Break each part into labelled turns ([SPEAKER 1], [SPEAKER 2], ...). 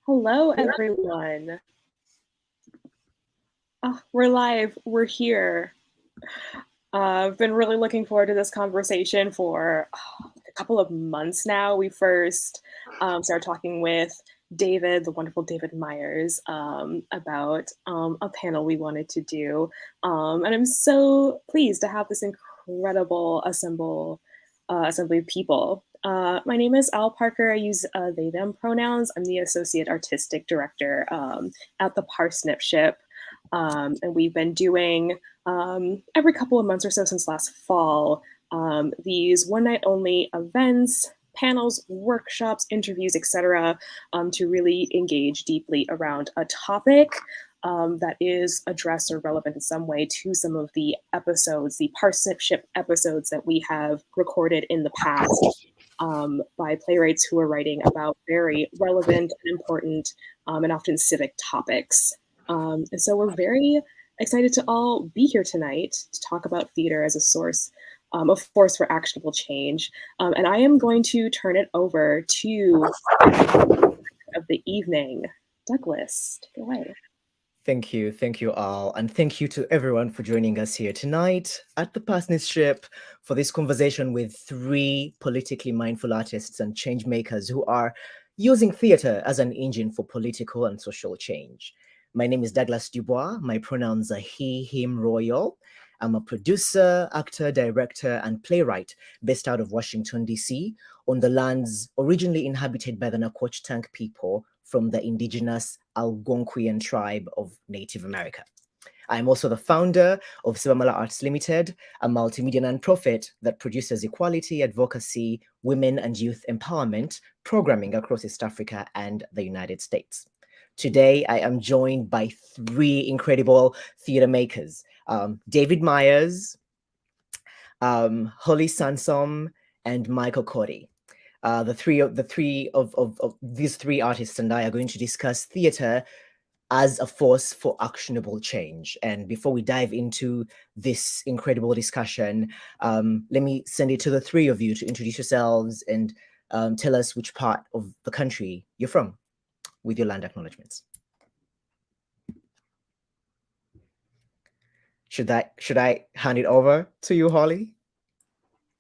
[SPEAKER 1] Hello, everyone. Oh, we're live. We're here. I've been really looking forward to this conversation for a couple of months now. We first started talking with David, the wonderful David Meyers, about a panel we wanted to do. And I'm so pleased to have this incredible assembly of people. My name is Al Parker. I use they, them pronouns. I'm the Associate Artistic Director at the Parsnip Ship. And we've been doing every couple of months or so since last fall these one night only events, panels, workshops, interviews, etc., to really engage deeply around a topic that is addressed or relevant in some way to some of the episodes, the Parsnip Ship episodes that we have recorded in the past by playwrights who are writing about very relevant and important and often civic topics. And so we're very excited to all be here tonight to talk about theater as a source of force for actionable change. And I am going to turn it over to of the evening. Douglas, take it away.
[SPEAKER 2] Thank you all, and thank you to everyone for joining us here tonight at the Parsnip Ship for this conversation with three politically mindful artists and change makers who are using theater as an engine for political and social change. My name is Douglas Dubois. My pronouns are he, him, royal. I'm a producer, actor, director, and playwright based out of Washington, D.C., on the lands originally inhabited by the Nacotchtank people from the indigenous Algonquian tribe of Native America. I'm also the founder of Sebamala Arts Limited, a multimedia nonprofit that produces equality, advocacy, women and youth empowerment programming across East Africa and the United States. Today, I am joined by three incredible theater makers, David Meyers, Holly Sansom, and Michael Cotey. The three of these three artists and I are going to discuss theater as a force for actionable change. And before we dive into this incredible discussion, let me send it to the three of you to introduce yourselves and tell us which part of the country you're from with your land acknowledgements. Should I hand it over to you, Holly?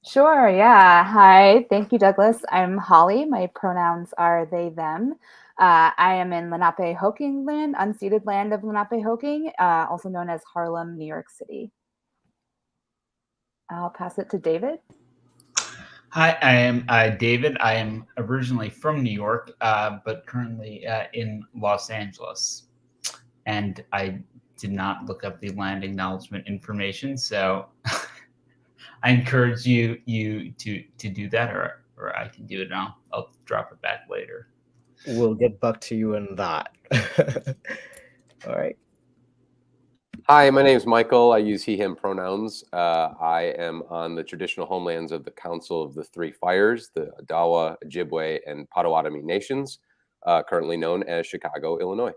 [SPEAKER 3] Sure, yeah. Hi, thank you, Douglas. I'm Holly. My pronouns are they, them. I am in Lenape-Hoking land, unceded land of Lenape-Hoking, also known as Harlem, New York City. I'll pass it to David.
[SPEAKER 4] Hi, I am David. I am originally from New York, but currently in Los Angeles. And I did not look up the land acknowledgement information, so I encourage you to do that, or I can do it now. I'll drop it back later.
[SPEAKER 2] We'll get back to you on that. All right.
[SPEAKER 5] Hi, my name is Michael. I use he, him pronouns. I am on the traditional homelands of the Council of the Three Fires, the Odawa, Ojibwe, and Potawatomi nations, currently known as Chicago, Illinois.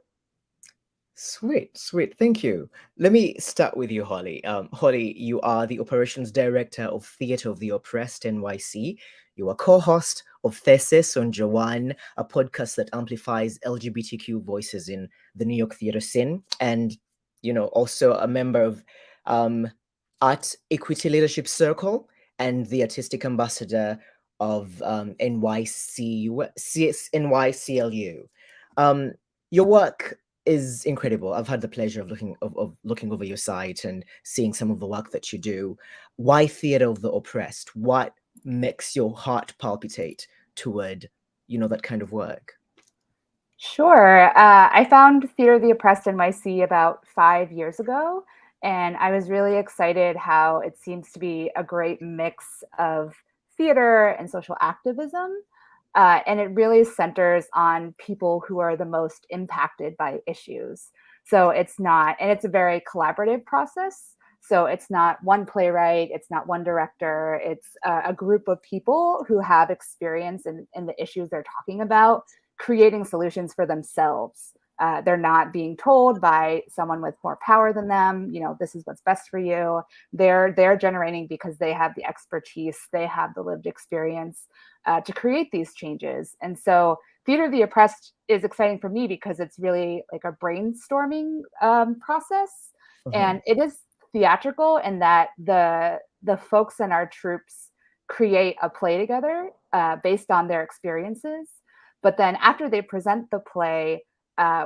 [SPEAKER 2] Sweet. Thank you. Let me start with you, Holly. Holly, you are the Operations Director of Theater of the Oppressed NYC. You are co-host of Thesis on Jawan, a podcast that amplifies LGBTQ voices in the New York theater scene, and also a member of Art Equity Leadership Circle and the artistic ambassador of NYCLU. Your work is incredible. I've had the pleasure of looking over your site and seeing some of the work that you do. Why Theater of the Oppressed? What makes your heart palpitate toward, that kind of work?
[SPEAKER 3] Sure. I found Theater of the Oppressed NYC about 5 years ago, and I was really excited how it seems to be a great mix of theater and social activism. And it really centers on people who are the most impacted by issues. So it's a very collaborative process. So it's not one playwright, it's not one director, it's a group of people who have experience in the issues they're talking about, creating solutions for themselves. They're not being told by someone with more power than them, this is what's best for you. They're generating because they have the expertise, they have the lived experience to create these changes. And so Theater the Oppressed is exciting for me because it's really like a brainstorming process. And it is theatrical in that the folks in our troops create a play together based on their experiences. But then after they present the play,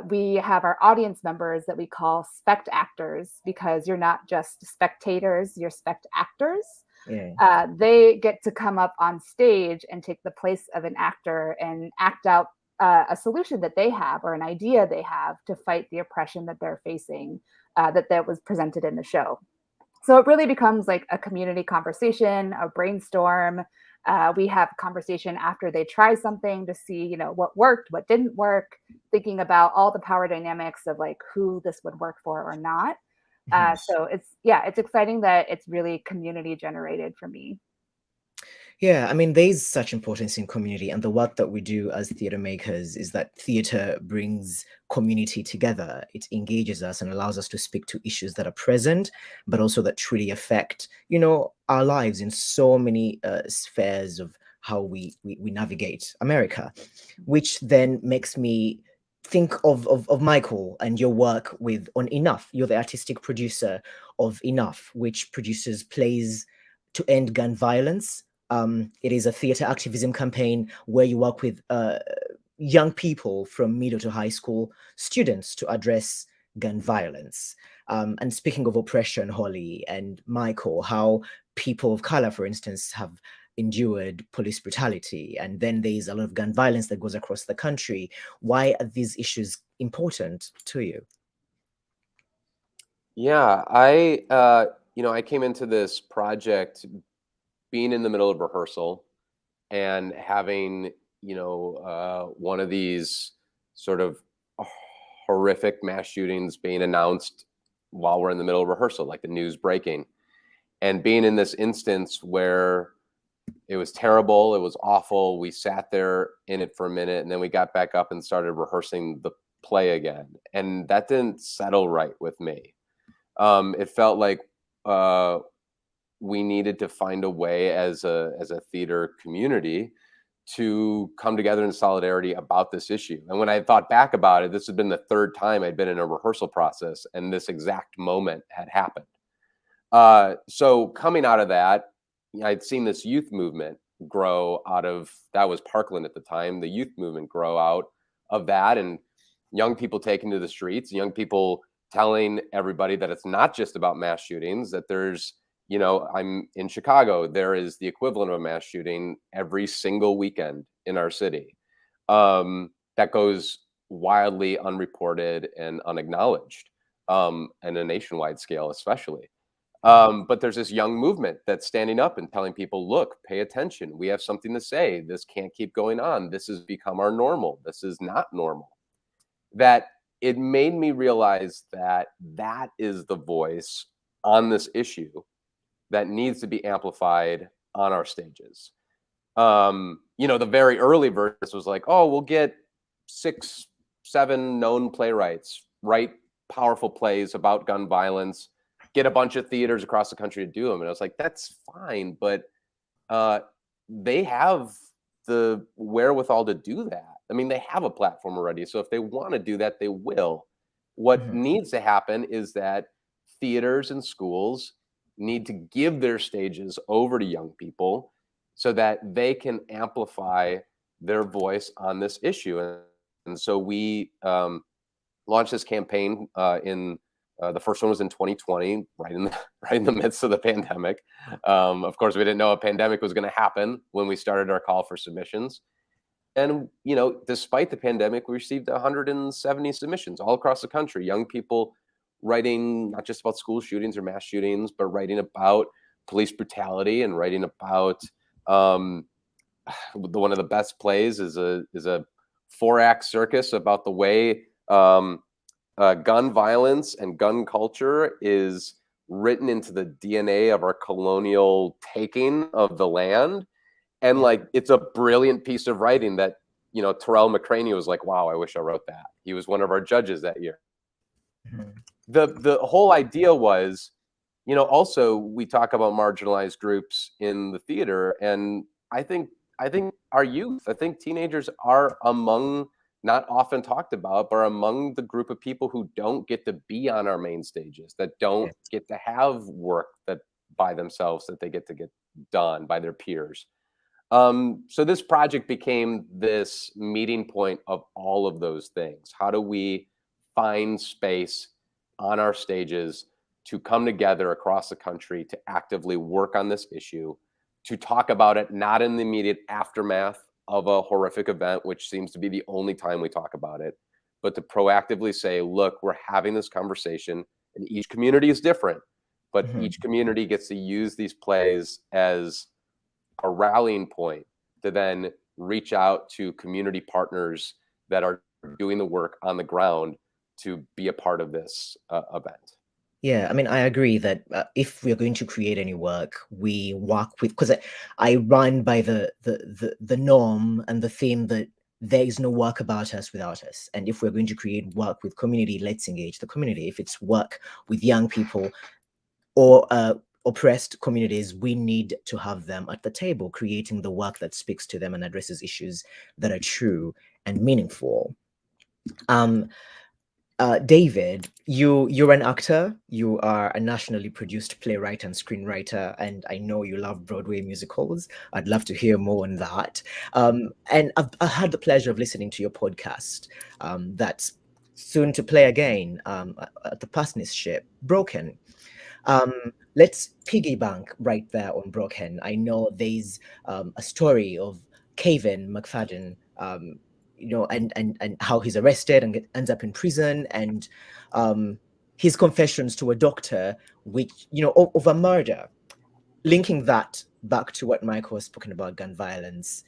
[SPEAKER 3] we have our audience members that we call spect actors, because you're not just spectators, you're spect actors.
[SPEAKER 2] Yeah.
[SPEAKER 3] They get to come up on stage and take the place of an actor and act out a solution that they have or an idea they have to fight the oppression that they're facing that was presented in the show. So it really becomes like a community conversation, a brainstorm. We have conversation after they try something to see, you know, what worked, what didn't work, thinking about all the power dynamics of like who this would work for or not. So it's exciting that it's really community generated for me.
[SPEAKER 2] Yeah, I mean, there's such importance in community, and the work that we do as theater makers is that theater brings community together. It engages us and allows us to speak to issues that are present, but also that truly affect, you know, our lives in so many spheres of how we navigate America, which then makes me think of Michael and your work with on Enough. You're the artistic producer of Enough, which produces plays to end gun violence. It is a theater activism campaign where you work with young people from middle to high school students to address gun violence. And speaking of oppression, Holly and Michael, how people of color, for instance, have endured police brutality, and then there is a lot of gun violence that goes across the country. Why are these issues important to you?
[SPEAKER 5] Yeah, I came into this project being in the middle of rehearsal and having, one of these sort of horrific mass shootings being announced while we're in the middle of rehearsal, like the news breaking, and being in this instance where it was terrible, it was awful. We sat there in it for a minute, and then we got back up and started rehearsing the play again, and that didn't settle right with me. It felt like we needed to find a way as a theater community to come together in solidarity about this issue. And when I thought back about it, this had been the third time I'd been in a rehearsal process and this exact moment had happened. So coming out of that, I'd seen this youth movement grow out of, that was Parkland at the time, the youth movement grow out of that, and young people taking to the streets, young people telling everybody that it's not just about mass shootings, that there's, I'm in Chicago, there is the equivalent of a mass shooting every single weekend in our city. That goes wildly unreported and unacknowledged, and a nationwide scale especially. But there's this young movement that's standing up and telling people, look, pay attention. We have something to say. This can't keep going on. This has become our normal. This is not normal. That it made me realize that that is the voice on this issue that needs to be amplified on our stages. The very early verse was like, oh, we'll get 6, 7 known playwrights, write powerful plays about gun violence, get a bunch of theaters across the country to do them. And I was like, that's fine, but they have the wherewithal to do that. I mean, they have a platform already. So if they want to do that, they will. What needs to happen is that theaters and schools need to give their stages over to young people so that they can amplify their voice on this issue. And so we launched this campaign the first one was in 2020, right in the midst of the pandemic. Of course, we didn't know a pandemic was going to happen when we started our call for submissions. And, despite the pandemic, we received 170 submissions all across the country. Young people writing not just about school shootings or mass shootings, but writing about police brutality and writing about one of the best plays is a 4-act circus about the way gun violence and gun culture is written into the DNA of our colonial taking of the land. And like, it's a brilliant piece of writing that, Terrell McCraney was like, wow, I wish I wrote that. He was one of our judges that year. The whole idea was, also we talk about marginalized groups in the theater. And I think I think our youth, I think teenagers are among, not often talked about, but are among the group of people who don't get to be on our main stages, that don't get to have work that by themselves that they get to get done by their peers. So this project became this meeting point of all of those things. How do we find space on our stages to come together across the country to actively work on this issue, to talk about it not in the immediate aftermath of a horrific event, which seems to be the only time we talk about it, but to proactively say, look, we're having this conversation, and each community is different, but each community gets to use these plays as a rallying point to then reach out to community partners that are doing the work on the ground to be a part of this event.
[SPEAKER 2] Yeah, I mean, I agree that if we're going to create any work, we work with, because I run by the norm and the theme that there is no work about us without us. And if we're going to create work with community, let's engage the community. If it's work with young people or oppressed communities, we need to have them at the table, creating the work that speaks to them and addresses issues that are true and meaningful. David, you're an actor, you are a nationally produced playwright and screenwriter, and I know you love Broadway musicals. I'd love to hear more on that. And I've had the pleasure of listening to your podcast that's soon to play again at the Parsnip Ship, Broken. Let's piggyback right there on Broken. I know there's a story of Kevin McFadden, and how he's arrested and ends up in prison, and his confessions to a doctor, which, of a murder, linking that back to what Michael was spoken about, gun violence.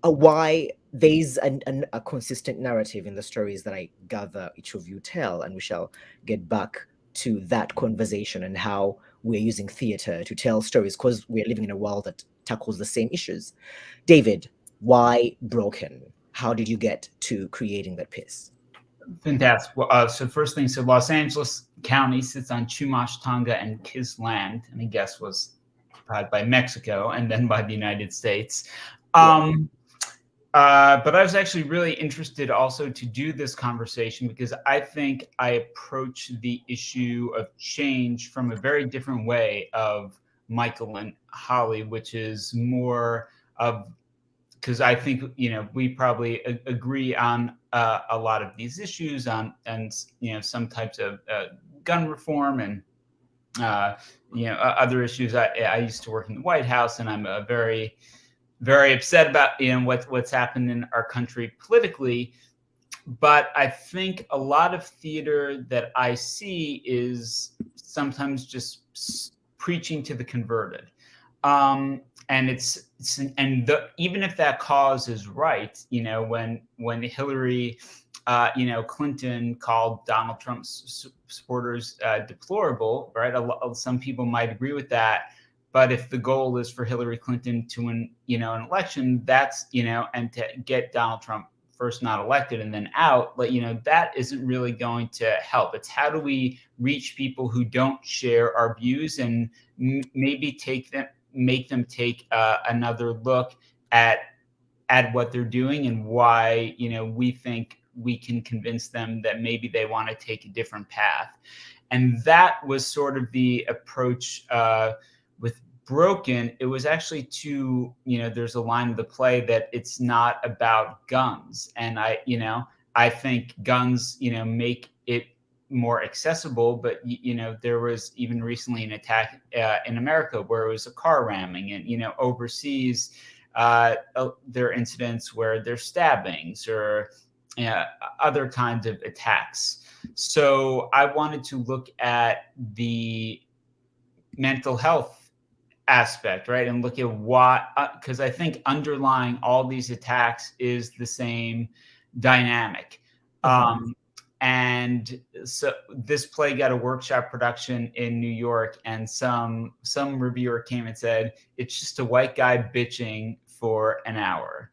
[SPEAKER 2] Why there's a consistent narrative in the stories that I gather each of you tell, and we shall get back to that conversation and how we're using theater to tell stories, because we're living in a world that tackles the same issues. David, why Broken? How did you get to creating that piece?
[SPEAKER 4] Fantastic. Well, so first thing, so Los Angeles County sits on Chumash, Tonga, and Kiss land, and I guess was occupied by Mexico and then by the United States. But I was actually really interested also to do this conversation because I think I approach the issue of change from a very different way of Michael and Holly, which is more of, because I think, we probably agree on a lot of these issues and some types of gun reform and other issues. I used to work in the White House, and I'm very, very upset about what's happened in our country politically. But I think a lot of theater that I see is sometimes just preaching to the converted. And even if that cause is right, when Hillary, Clinton called Donald Trump's supporters deplorable, right? Some people might agree with that. But if the goal is for Hillary Clinton to win, an election, that's, and to get Donald Trump first not elected and then out, but, that isn't really going to help. It's how do we reach people who don't share our views and maybe make them take another look at what they're doing and why, we think we can convince them that maybe they want to take a different path. And that was sort of the approach with Broken. It was actually there's a line of the play that it's not about guns. And I think guns, make it more accessible, but there was even recently an attack in America where it was a car ramming, and overseas there are incidents where there's stabbings or other kinds of attacks. So I wanted to look at the mental health aspect, right, and look at why, because I think underlying all these attacks is the same dynamic. And so this play got a workshop production in New York, and some reviewer came and said, it's just a white guy bitching for an hour.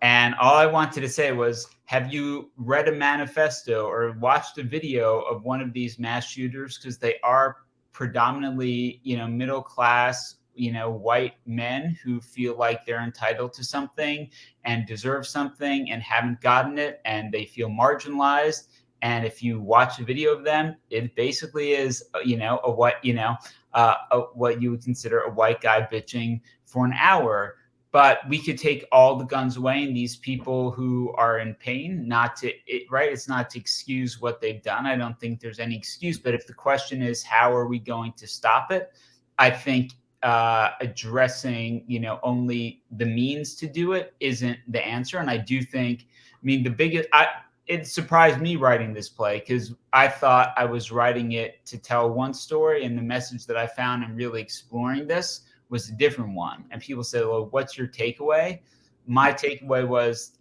[SPEAKER 4] And all I wanted to say was, have you read a manifesto or watched a video of one of these mass shooters? Because they are predominantly, middle class, white men who feel like they're entitled to something and deserve something and haven't gotten it, and they feel marginalized. And if you watch a video of them, it basically is, a white, what you would consider a white guy bitching for an hour. But we could take all the guns away, and these people who are in pain, it's not to excuse what they've done. I don't think there's any excuse. But if the question is, how are we going to stop it? I think addressing, only the means to do it isn't the answer. And I do think, it surprised me writing this play, because I thought I was writing it to tell one story, and the message that I found in really exploring this was a different one. And people say, well, what's your takeaway? My takeaway was,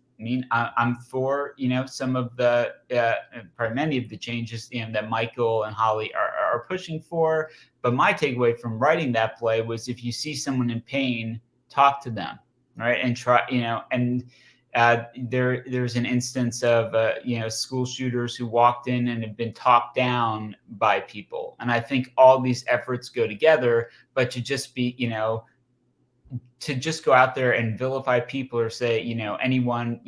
[SPEAKER 4] I'm for, some of the, probably many of the changes, that Michael and Holly are pushing for. But my takeaway from writing that play was, if you see someone in pain, talk to them, right? And try, there's an instance of school shooters who walked in and have been talked down by people, and I think all these efforts go together. But to just be to just go out there and vilify people, or say anyone,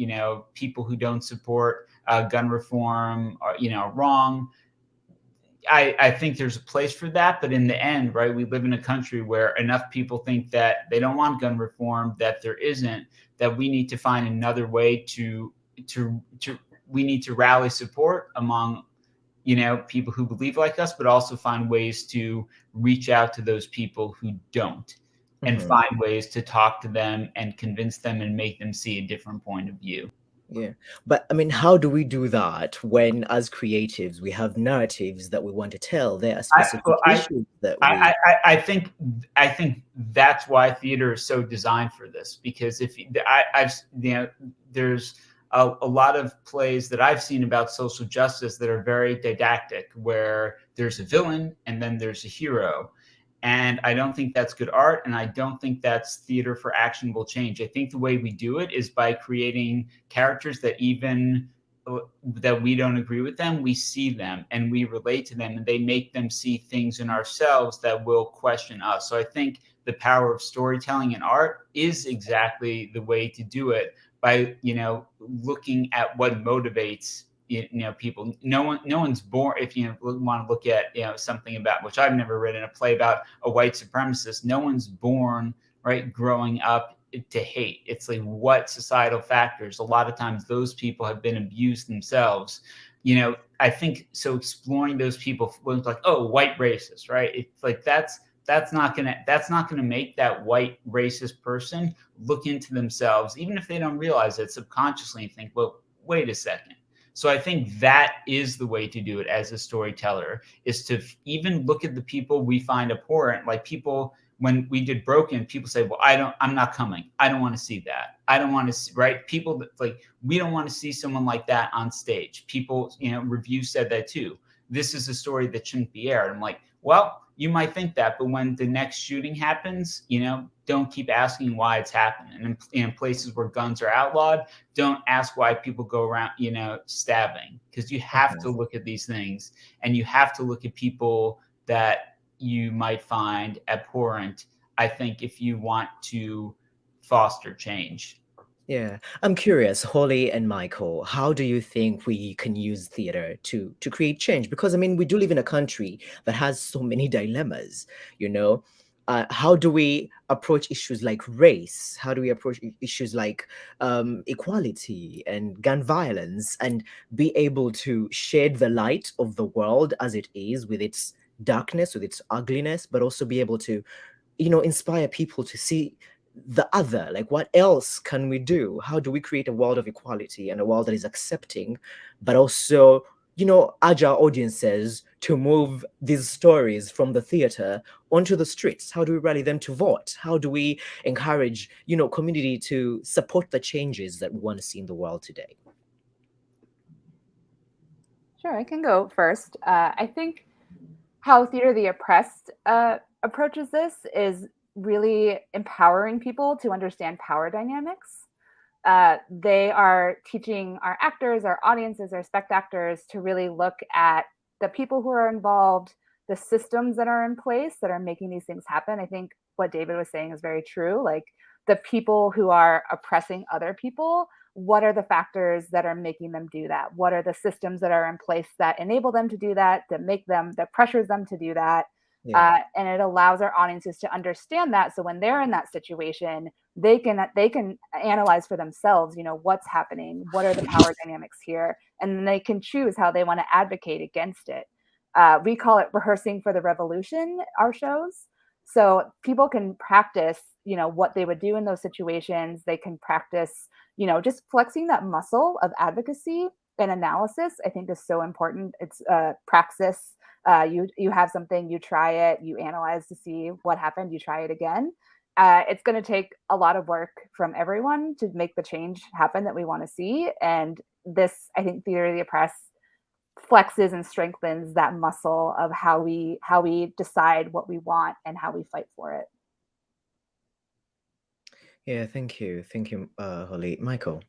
[SPEAKER 4] people who don't support gun reform are wrong. I think there's a place for that, but in the end, right, we live in a country where enough people think that they don't want gun reform, that there isn't, that we need to find another way to we need to rally support among, people who believe like us, but also find ways to reach out to those people who don't, and find ways to talk to them and convince them and make them see a different point of view.
[SPEAKER 2] Yeah. But how do we do that when, as creatives, we have narratives that we want to tell? There are specific issues that we...
[SPEAKER 4] I think that's why theater is so designed for this, because there's a lot of plays that I've seen about social justice that are very didactic, where there's a villain and then there's a hero. And I don't think that's good art, and I don't think that's theater for actionable change. I think the way we do it is by creating characters that even that we don't agree with them, we see them and we relate to them, and they make them see things in ourselves that will question us. So I think the power of storytelling and art is exactly the way to do it, by looking at what motivates people. No one's born. If you want to look at something about, which I've never written, a play about a white supremacist, no one's born, right, growing up to hate. It's like, what societal factors? A lot of times those people have been abused themselves. I think so. Exploring those people was like, oh, white racist, right? It's like that's not gonna make that white racist person look into themselves, even if they don't realize it subconsciously, and think, well, wait a second. So I think that is the way to do it as a storyteller, is to even look at the people we find abhorrent. Like, people, when we did Broken, people say, well, I'm not coming. I don't want to see that. I don't want to see, right? People that, like, we don't want to see someone like that on stage. People, reviews said that too. This is a story that shouldn't be aired. I'm like, well, you might think that, but when the next shooting happens, don't keep asking why it's happening. And in places where guns are outlawed, don't ask why people go around, stabbing, because you have to look at these things, and you have to look at people that you might find abhorrent, I think, if you want to foster change.
[SPEAKER 2] Yeah, I'm curious, Holly and Michael, how do you think we can use theater to create change? Because we do live in a country that has so many dilemmas. How do we approach issues like race? How do we approach issues like equality and gun violence, and be able to shed the light of the world as it is, with its darkness, with its ugliness, but also be able to, inspire people to see the other? Like, what else can we do? How do we create a world of equality and a world that is accepting, but also, urge our audiences to move these stories from the theater onto the streets? How do we rally them to vote? How do we encourage, community to support the changes that we want to see in the world today?
[SPEAKER 3] Sure, I can go first. I think how Theater the Oppressed approaches this is really empowering people to understand power dynamics. They are teaching our actors, our audiences, our spectators to really look at the people who are involved, the systems that are in place that are making these things happen. I think what David was saying is very true. Like the people who are oppressing other people, what are the factors that are making them do that? What are the systems that are in place that enable them to do that, that pressures them to do that?
[SPEAKER 2] Yeah.
[SPEAKER 3] And it allows our audiences to understand that. So when they're in that situation, they can analyze for themselves, what's happening, what are the power dynamics here, and then they can choose how they want to advocate against it. We call it rehearsing for the revolution, our shows. So people can practice, what they would do in those situations. They can practice, just flexing that muscle of advocacy and analysis, I think is so important. It's praxis. You have something, you try it, you analyze to see what happened, you try it again. It's going to take a lot of work from everyone to make the change happen that we want to see. And this, I think, Theater of the Oppressed flexes and strengthens that muscle of how we decide what we want and how we fight for it.
[SPEAKER 2] Yeah, thank you, Holly. Michael.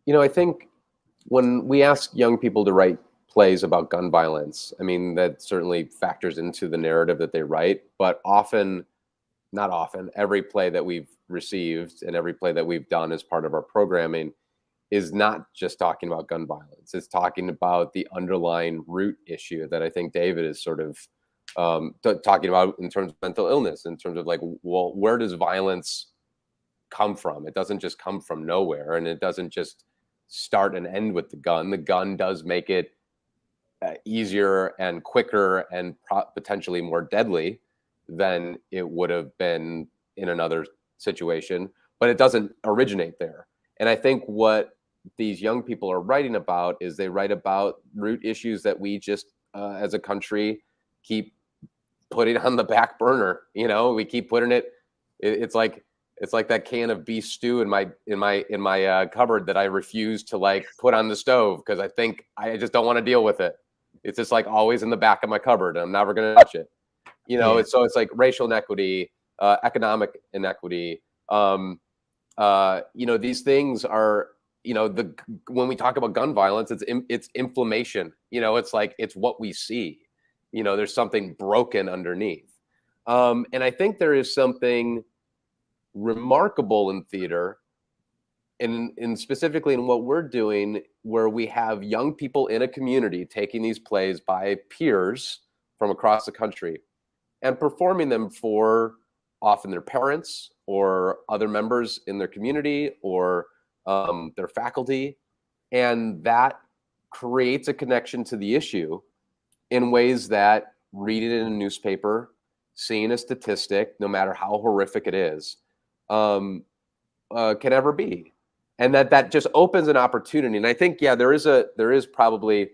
[SPEAKER 5] I think when we ask young people to write plays about gun violence, I mean, that certainly factors into the narrative that they write, but not often, every play that we've received and every play that we've done as part of our programming is not just talking about gun violence. It's talking about the underlying root issue that I think David is sort of talking about in terms of mental illness, in terms of like, well, where does violence come from? It doesn't just come from nowhere, and it doesn't just start and end with the gun. The gun does make it easier and quicker and potentially more deadly than it would have been in another situation, but it doesn't originate there. And I think what these young people are writing about is they write about root issues that we just as a country keep putting on the back burner. We keep putting it's like that can of beef stew in my cupboard that I refuse to like put on the stove because I think I just don't want to deal with it. It's just like always in the back of my cupboard and I'm never going to touch it. So it's like racial inequity, economic inequity. These things are, when we talk about gun violence, it's inflammation. It's like, it's what we see. There's something broken underneath. And I think there is something remarkable in theater, and specifically in what we're doing, where we have young people in a community taking these plays by peers from across the country and performing them for often their parents or other members in their community or their faculty. And that creates a connection to the issue in ways that reading it in a newspaper, seeing a statistic, no matter how horrific it is, can ever be. And that just opens an opportunity. And I think, there is probably,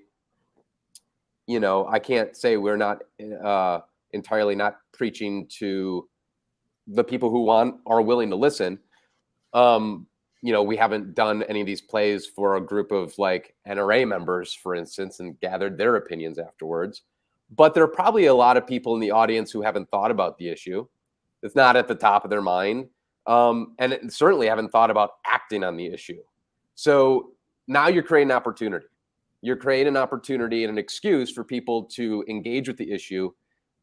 [SPEAKER 5] I can't say we're not entirely not preaching to the people who are willing to listen. We haven't done any of these plays for a group of like NRA members, for instance, and gathered their opinions afterwards. But there are probably a lot of people in the audience who haven't thought about the issue. It's not at the top of their mind. And certainly haven't thought about acting on the issue. So now you're creating an opportunity. You're creating an opportunity and an excuse for people to engage with the issue.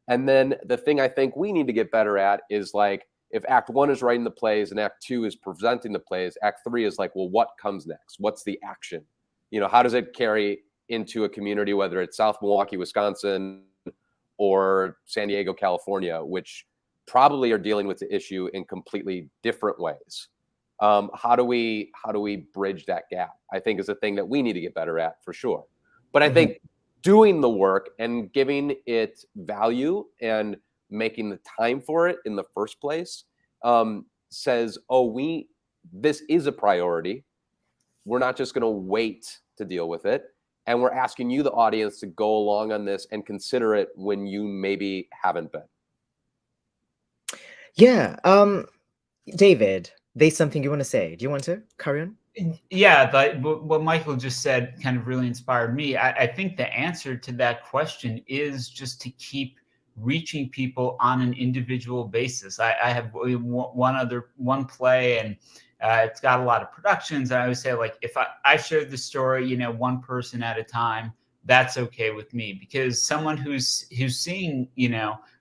[SPEAKER 5] And then the thing I think we need to get better at is like, if Act 1 is writing the plays and Act 2 is presenting the plays, Act 3 is like, well, what comes next? What's the action? How does it carry into a community, whether it's South Milwaukee, Wisconsin, or San Diego, California, which probably are dealing with the issue in completely different ways. How do we bridge that gap? I think is a thing that we need to get better at for sure. But I think doing the work and giving it value and making the time for it in the first place says, this is a priority. We're not just going to wait to deal with it. And we're asking you, the audience, to go along on this and consider it when you maybe haven't been.
[SPEAKER 2] Yeah. David, there's something you want to say. Do you want to carry on?
[SPEAKER 4] Yeah, but what Michael just said kind of really inspired me. I think the answer to that question is just to keep reaching people on an individual basis. I have one play, and it's got a lot of productions. And I always say, like, if I share the story, one person at a time, that's okay with me, because someone who's seeing,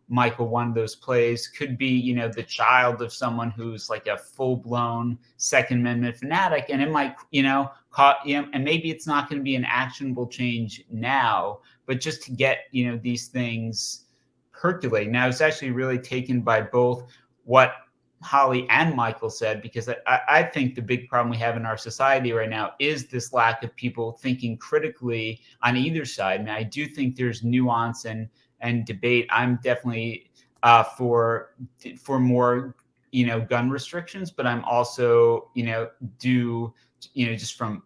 [SPEAKER 4] Michael, one of those plays could be, you know, the child of someone who's like a full-blown Second Amendment fanatic, and it might, you know, and maybe it's not going to be an actionable change now, but just to get, you know, these things percolating. Now, it's actually really taken by both what Holly and Michael said, because I think the big problem we have in our society right now is this lack of people thinking critically on either side. And I do think there's nuance and debate. I'm definitely for more, you know, gun restrictions, but I'm also, you know, just from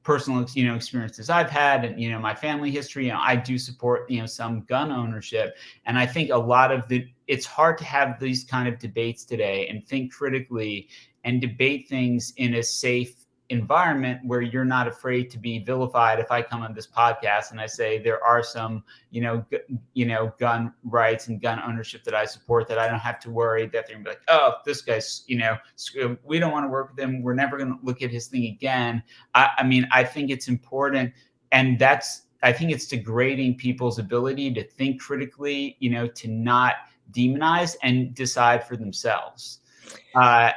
[SPEAKER 4] personal, you know, experiences I've had and, you know, my family history, you know, I do support, you know, some gun ownership. And I think a lot of it's hard to have these kind of debates today and think critically and debate things in a safe environment where you're not afraid to be vilified. If I come on this podcast and I say there are some, you know, gun rights and gun ownership that I support, that I don't have to worry that they're gonna be like, oh, this guy's, you know, we don't want to work with him. We're never going to look at his thing again. I mean, I think it's important, and I think it's degrading people's ability to think critically, you know, to not demonize and decide for themselves. So I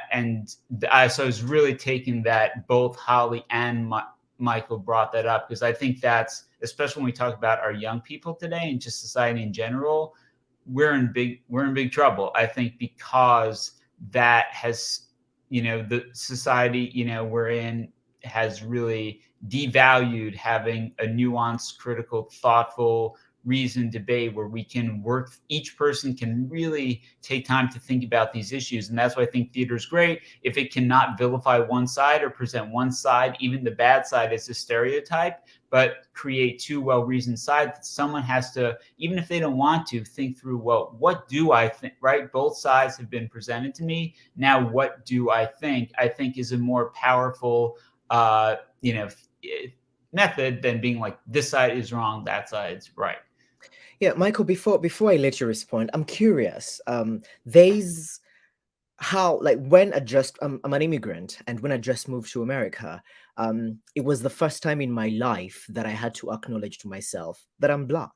[SPEAKER 4] was really taking that both Holly and Michael brought that up, because I think that's, especially when we talk about our young people today and just society in general, we're in big trouble. I think because that has, you know, the society, you know, we're in has really devalued having a nuanced, critical, thoughtful, reasoned debate where we can work, each person can really take time to think about these issues. And that's why I think theater is great. If it cannot vilify one side or present one side, even the bad side, as a stereotype, but create two well-reasoned sides, that someone has to, even if they don't want to, think through, well, what do I think, right? Both sides have been presented to me. Now, what do I think is a more powerful, you know, method than being like, this side is wrong, that side's right.
[SPEAKER 2] Yeah, Michael, before I let you respond, I'm curious. There's how, like, when I'm an immigrant, and when I just moved to America, it was the first time in my life that I had to acknowledge to myself that I'm Black,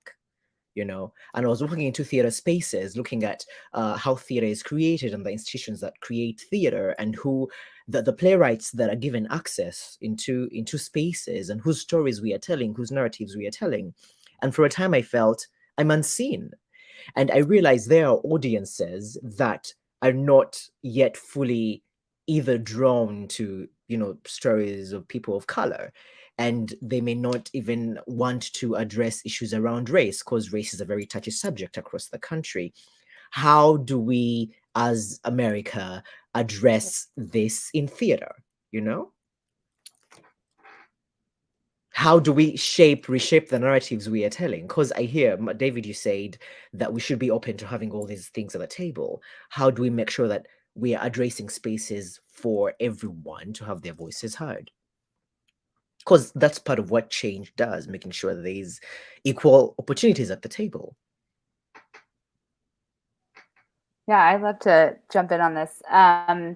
[SPEAKER 2] you know, and I was walking into theater spaces, looking at how theater is created and the institutions that create theater, and who the playwrights that are given access into spaces, and whose stories we are telling, whose narratives we are telling. And for a time I felt I'm unseen. And I realized there are audiences that are not yet fully either drawn to, you know, stories of people of color, and they may not even want to address issues around race, because race is a very touchy subject across the country. How do we, as America, address this in theater, you know? How do we reshape the narratives we are telling? Because I hear, David, you said that we should be open to having all these things at the table. How do we make sure that we are addressing spaces for everyone to have their voices heard? Because that's part of what change does, making sure there's equal opportunities at the table.
[SPEAKER 3] Yeah, I'd love to jump in on this. I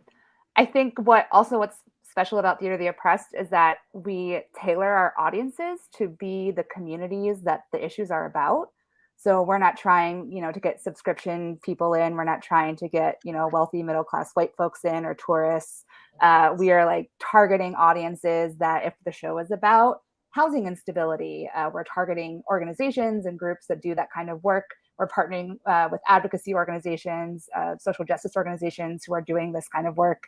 [SPEAKER 3] think what's special about Theater of the Oppressed is that we tailor our audiences to be the communities that the issues are about. So we're not trying, you know, to get subscription people in. We're not trying to get, you know, wealthy middle-class white folks in, or tourists. We are like targeting audiences that, if the show is about housing instability, we're targeting organizations and groups that do that kind of work. We're partnering with advocacy organizations, social justice organizations who are doing this kind of work.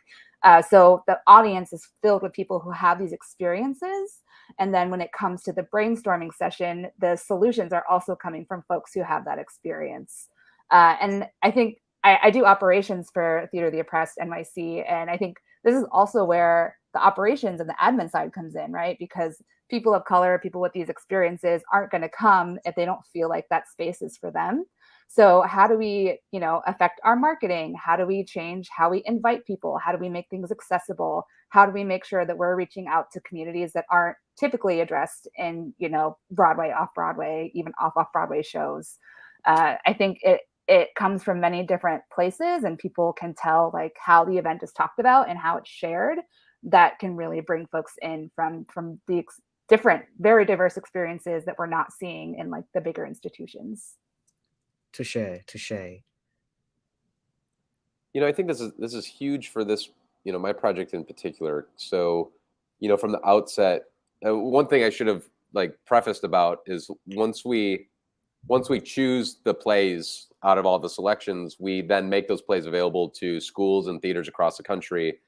[SPEAKER 3] So the audience is filled with people who have these experiences. And then when it comes to the brainstorming session, the solutions are also coming from folks who have that experience. And I think I do operations for Theater of the Oppressed NYC. And I think this is also where the operations and the admin side comes in, right? Because people of color, people with these experiences aren't going to come if they don't feel like that space is for them. So how do we, you know, affect our marketing? How do we change how we invite people? How do we make things accessible? How do we make sure that we're reaching out to communities that aren't typically addressed in, you know, Broadway, off-Broadway, even off-Broadway shows? I think it comes from many different places, and people can tell like how the event is talked about and how it's shared. That can really bring folks in from the different, very diverse experiences that we're not seeing in like the bigger institutions.
[SPEAKER 2] Touche.
[SPEAKER 5] I think this is huge for this, my project in particular. So, from the outset, one thing I should have prefaced about is once we choose the plays out of all the selections, we then make those plays available to schools and theaters across the country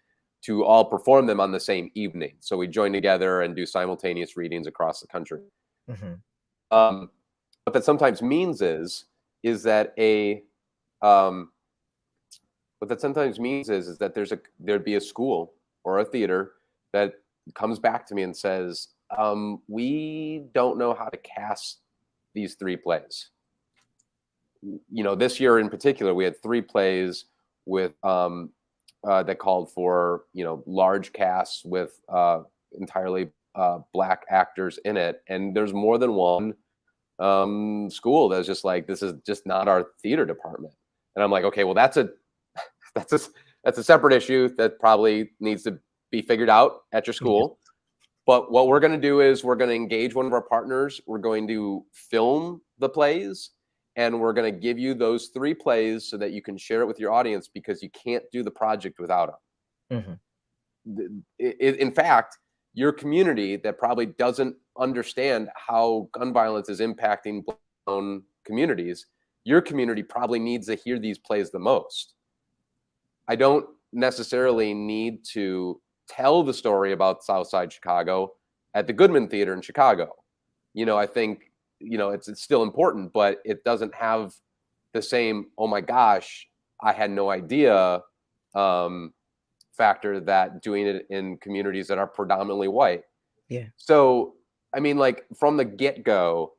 [SPEAKER 5] to all perform them on the same evening. So we join together and do simultaneous readings across the country. What that sometimes means is that there'd be a school or a theater that comes back to me and says, we don't know how to cast these 3 plays. This year in particular, we had 3 plays with that called for large casts with entirely Black actors in it, and there's more than one school that's just like, this is just not our theater department. And I'm like, okay, well that's a separate issue that probably needs to be figured out at your school. But what we're going to do is we're going to engage one of our partners. We're going to film the plays, and we're going to give you those 3 plays so that you can share it with your audience, because you can't do the project without them. In fact, your community that probably doesn't understand how gun violence is impacting Black-owned communities, your community probably needs to hear these plays the most. I don't necessarily need to tell the story about Southside Chicago at the Goodman Theater in Chicago. I think, it's still important, but it doesn't have the same, oh my gosh, I had no idea factor that doing it in communities that are predominantly white.
[SPEAKER 2] Yeah.
[SPEAKER 5] So, from the get-go,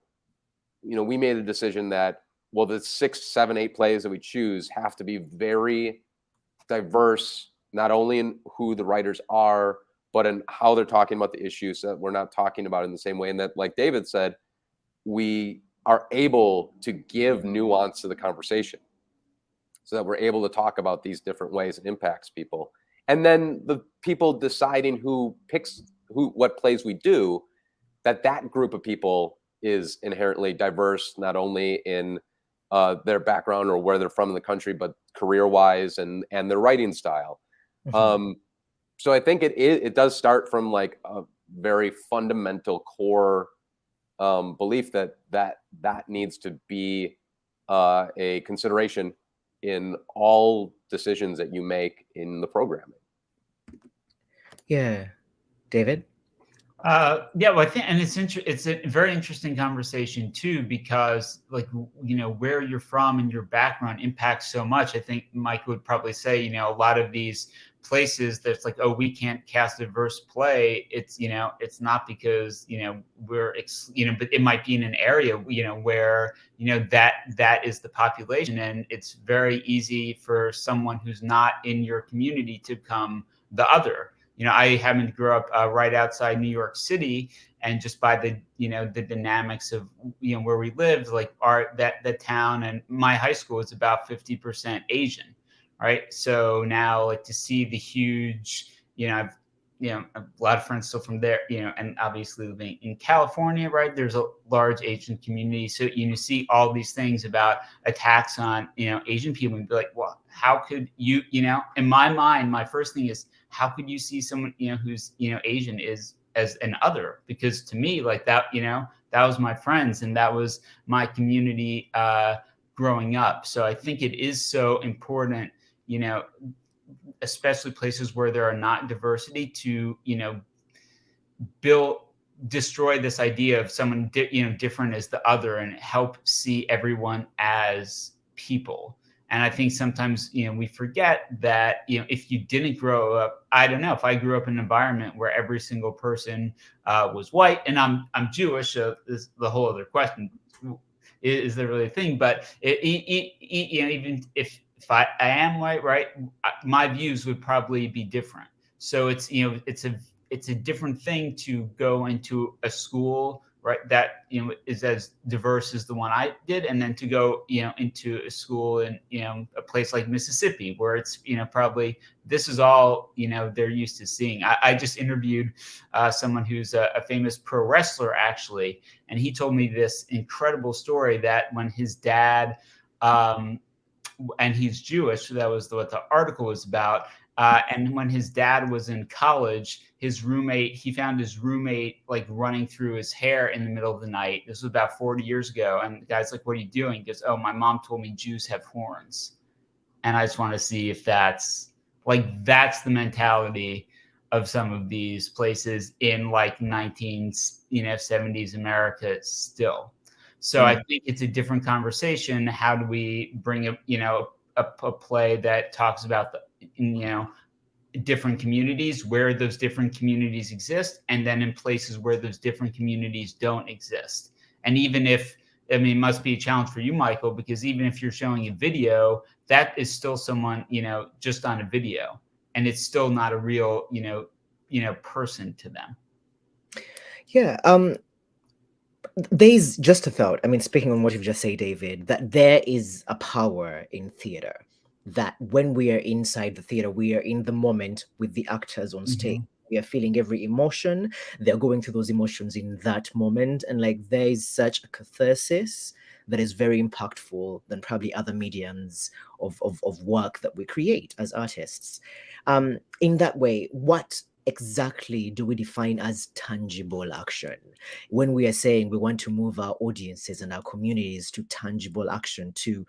[SPEAKER 5] we made a decision that, well, the 6, 7, 8 plays that we choose have to be very diverse, not only in who the writers are, but in how they're talking about the issues, so that we're not talking about it in the same way. And that, like David said, we are able to give nuance to the conversation so that we're able to talk about these different ways it impacts people. And then the people deciding who picks what plays we do, that group of people is inherently diverse, not only in their background or where they're from in the country, but career-wise and their writing style. So I think it does start from like a very fundamental core belief that needs to be a consideration in all decisions that you make in the programming.
[SPEAKER 2] Yeah, David.
[SPEAKER 4] Well, I think, and it's a very interesting conversation too, because where you're from and your background impacts so much. I think Mike would probably say, a lot of these places that's like, oh, we can't cast a diverse play. It's not because we're but it might be in an area where that is the population, and it's very easy for someone who's not in your community to become the other. I happen to grow up right outside New York City, and just by the the dynamics of where we lived, like the town and my high school is about 50% Asian, right? So now, like, to see the huge, I've a lot of friends still from there, and obviously living in California, right? There's a large Asian community, so you see all these things about attacks on Asian people, and be like, well, how could you, in my mind, my first thing is, how could you see someone who's Asian as an other? Because to me, like that, that was my friends and that was my community growing up. So I think it is so important, especially places where there are not diversity, to destroy this idea of someone different as the other, and help see everyone as people. And I think sometimes, we forget that, if you didn't grow up, I don't know, if I grew up in an environment where every single person was white, and I'm Jewish, so this is the whole other question, is there really a thing? But even if I am white, right, my views would probably be different. So it's, it's a different thing to go into a school, right, that is as diverse as the one I did, and then to go into a school in a place like Mississippi, where it's probably this is all they're used to seeing. I just interviewed someone who's a famous pro wrestler, actually, and he told me this incredible story that when his dad and he's Jewish. So that was what the article was about. And when his dad was in college, he found his roommate like running through his hair in the middle of the night. This was about 40 years ago. And the guy's like, "What are you doing?" He goes, "Oh, my mom told me Jews have horns." And I just want to see if that's the mentality of some of these places in like 70s America still. So I think it's a different conversation. How do we bring a play that talks about different communities, where those different communities exist, and then in places where those different communities don't exist. And even if, I mean, it must be a challenge for you, Michael, because even if you're showing a video, that is still someone, just on a video, and it's still not a real, person to them.
[SPEAKER 2] Yeah. There's just a thought. I mean, speaking on what you've just said, David, that there is a power in theater, that when we are inside the theater, we are in the moment with the actors on stage. We are feeling every emotion. They're going through those emotions in that moment. And like there is such a catharsis that is very impactful than probably other mediums of work that we create as artists. In that way, what exactly do we define as tangible action when we are saying we want to move our audiences and our communities to tangible action to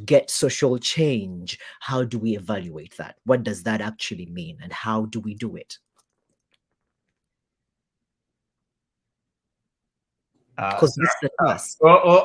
[SPEAKER 2] get social change? How do we evaluate that? What does that actually mean, and how do we do it? Because this is the task.
[SPEAKER 4] Well,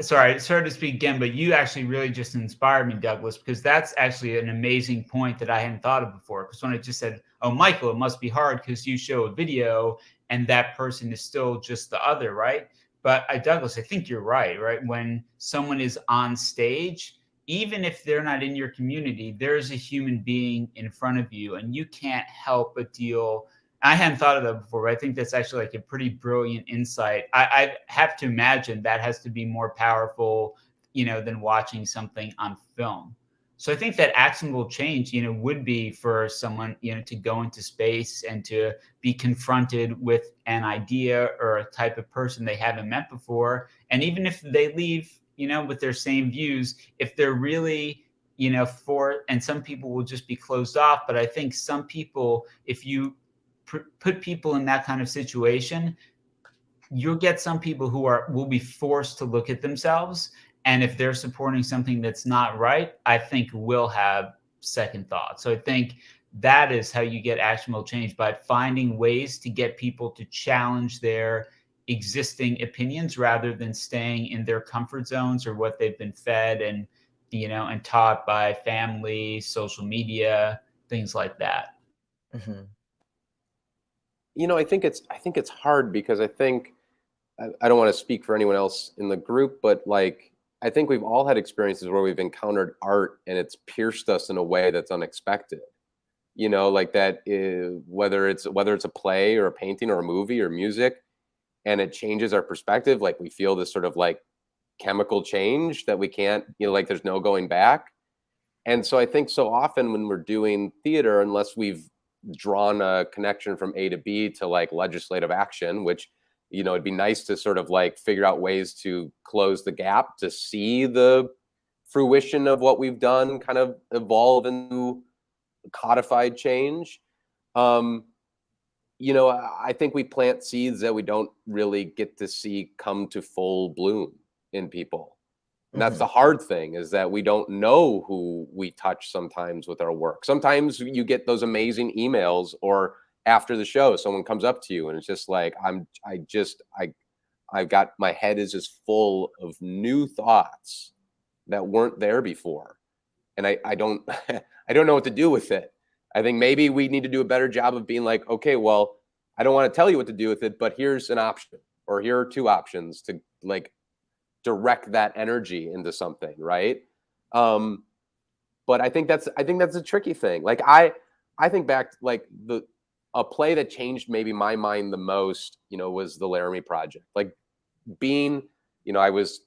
[SPEAKER 4] sorry to speak again, but you actually really just inspired me, Douglas, because that's actually an amazing point that I hadn't thought of before. Because when I just said, "Oh, Michael, it must be hard because you show a video and that person is still just the other," right? But Douglas, I think you're right. Right, when someone is on stage, even if they're not in your community, there's a human being in front of you, and you can't help but deal. I hadn't thought of that before, but I think that's actually like a pretty brilliant insight. I have to imagine that has to be more powerful, than watching something on film. So I think that actionable change, would be for someone, to go into space and to be confronted with an idea or a type of person they haven't met before. And even if they leave, with their same views, if they're really, and some people will just be closed off. But I think some people, if you put people in that kind of situation, you'll get some people who will be forced to look at themselves. And if they're supporting something that's not right, I think will have second thoughts. So I think that is how you get actionable change, by finding ways to get people to challenge their existing opinions rather than staying in their comfort zones or what they've been fed and taught by family, social media, things like that.
[SPEAKER 5] I think it's hard because I don't want to speak for anyone else in the group, but like I think we've all had experiences where we've encountered art and it's pierced us in a way that's unexpected. Like that whether it's a play or a painting or a movie or music, and it changes our perspective. Like we feel this sort of like chemical change that we can't, like there's no going back. And so I think so often when we're doing theater, unless we've drawn a connection from A to B to like legislative action, which, it'd be nice to sort of like figure out ways to close the gap to see the fruition of what we've done kind of evolve into codified change. I think we plant seeds that we don't really get to see come to full bloom in people. And that's the hard thing, is that we don't know who we touch sometimes with our work. Sometimes you get those amazing emails, or after the show, someone comes up to you and it's just like, I've got, my head is just full of new thoughts that weren't there before. And I don't, I don't know what to do with it. I think maybe we need to do a better job of being like, okay, well, I don't want to tell you what to do with it, but here's an option, or here are two options to like direct that energy into something, right? But I think that's a tricky thing. Like I think back to like a play that changed maybe my mind the most, was the Laramie Project. Like being, I was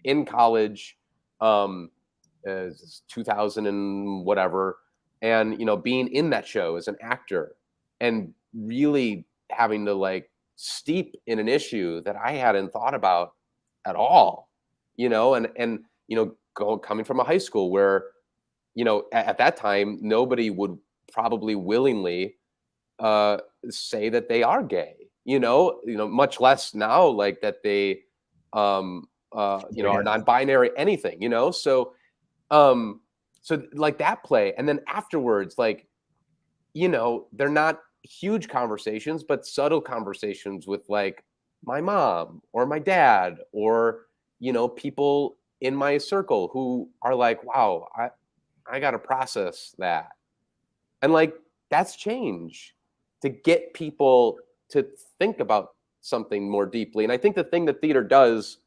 [SPEAKER 5] in college, 2000 and whatever, and being in that show as an actor and really having to like steep in an issue that I hadn't thought about at all, and coming from a high school where, at that time, nobody would probably willingly say that they are gay, much less now, like that they, are non-binary, anything, so like that play. And then afterwards, like, they're not huge conversations, but subtle conversations with like my mom or my dad or, people in my circle who are like, wow, I got to process that. And like, that's change to get people to think about something more deeply. And I think the thing that theater does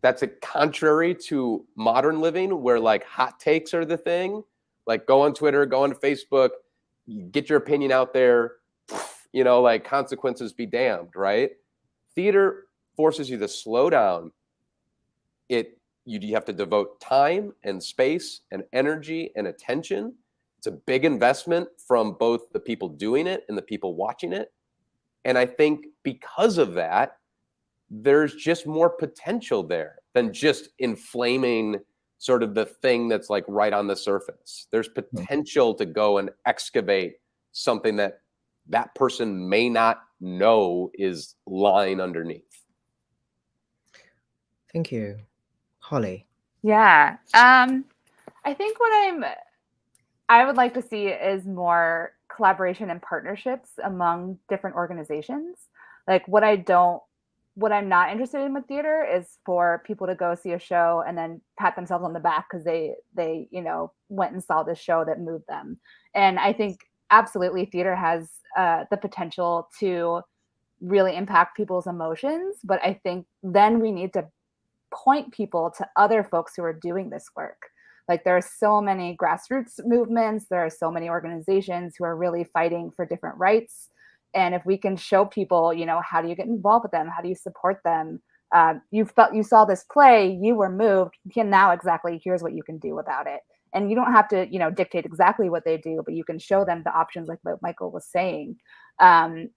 [SPEAKER 5] that's a contrary to modern living, where like hot takes are the thing, like go on Twitter, go on Facebook, get your opinion out there, like consequences be damned, right? Theater forces you to slow down. You have to devote time and space and energy and attention. It's a big investment from both the people doing it and the people watching it. And I think because of that, there's just more potential there than just inflaming sort of the thing that's like right on the surface. There's potential to go and excavate something that person may not know is lying underneath.
[SPEAKER 2] Thank you. Holly.
[SPEAKER 3] Yeah. I think I would like to see is more collaboration and partnerships among different organizations. Like what I'm not interested in with theater is for people to go see a show and then pat themselves on the back because they went and saw this show that moved them. And I think absolutely theater has the potential to really impact people's emotions. But I think then we need to point people to other folks who are doing this work. Like there are so many grassroots movements, there are so many organizations who are really fighting for different rights. And if we can show people, how do you get involved with them? How do you support them? You saw this play, you were moved. Now exactly, here's what you can do about it. And you don't have to, dictate exactly what they do, but you can show them the options like what Michael was saying. And,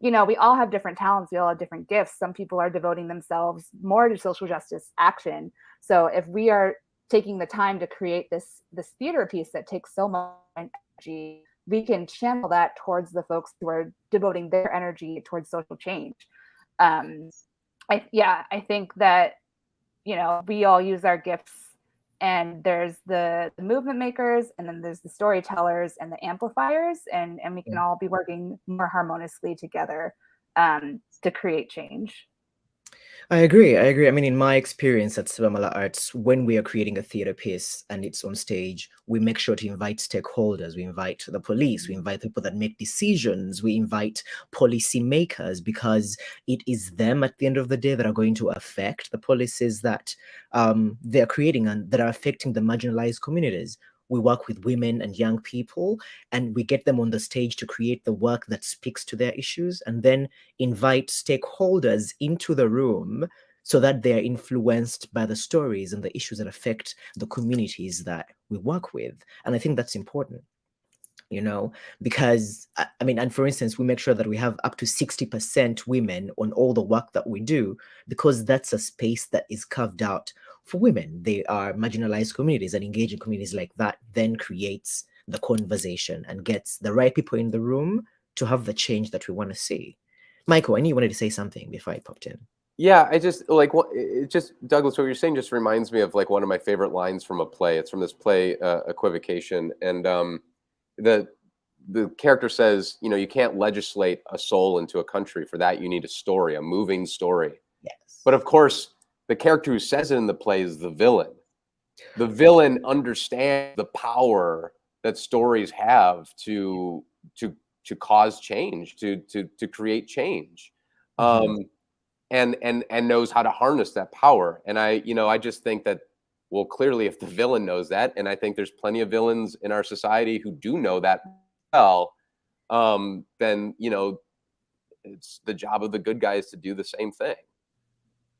[SPEAKER 3] we all have different talents. We all have different gifts. Some people are devoting themselves more to social justice action. So if we are taking the time to create this theater piece that takes so much energy, we can channel that towards the folks who are devoting their energy towards social change. I think that, we all use our gifts, and there's the movement makers, and then there's the storytellers and the amplifiers, and we can all be working more harmoniously together to create change.
[SPEAKER 2] I agree. I mean, in my experience at Sebamala Arts, when we are creating a theater piece and it's on stage, we make sure to invite stakeholders. We invite the police. We invite people that make decisions. We invite policy makers, because it is them at the end of the day that are going to affect the policies that they're creating and that are affecting the marginalized communities. We work with women and young people, and we get them on the stage to create the work that speaks to their issues, and then invite stakeholders into the room so that they are influenced by the stories and the issues that affect the communities that we work with. And I think that's important, because, and for instance, we make sure that we have up to 60% women on all the work that we do, because that's a space that is carved out for women. They are marginalized communities, and engaging communities like that then creates the conversation and gets the right people in the room to have the change that we want to see. Michael, I knew you wanted to say something before I popped in.
[SPEAKER 5] Yeah, I just Douglas, what you're saying just reminds me of like one of my favorite lines from a play. It's from this play, Equivocation, and the character says, you can't legislate a soul into a country. For that, you need a story, a moving story.
[SPEAKER 2] Yes.
[SPEAKER 5] But of course, the character who says it in the play is the villain. The villain understands the power that stories have to cause change, to create change, and knows how to harness that power. And I just think that, well, clearly, if the villain knows that, and I think there's plenty of villains in our society who do know that well, then it's the job of the good guys to do the same thing.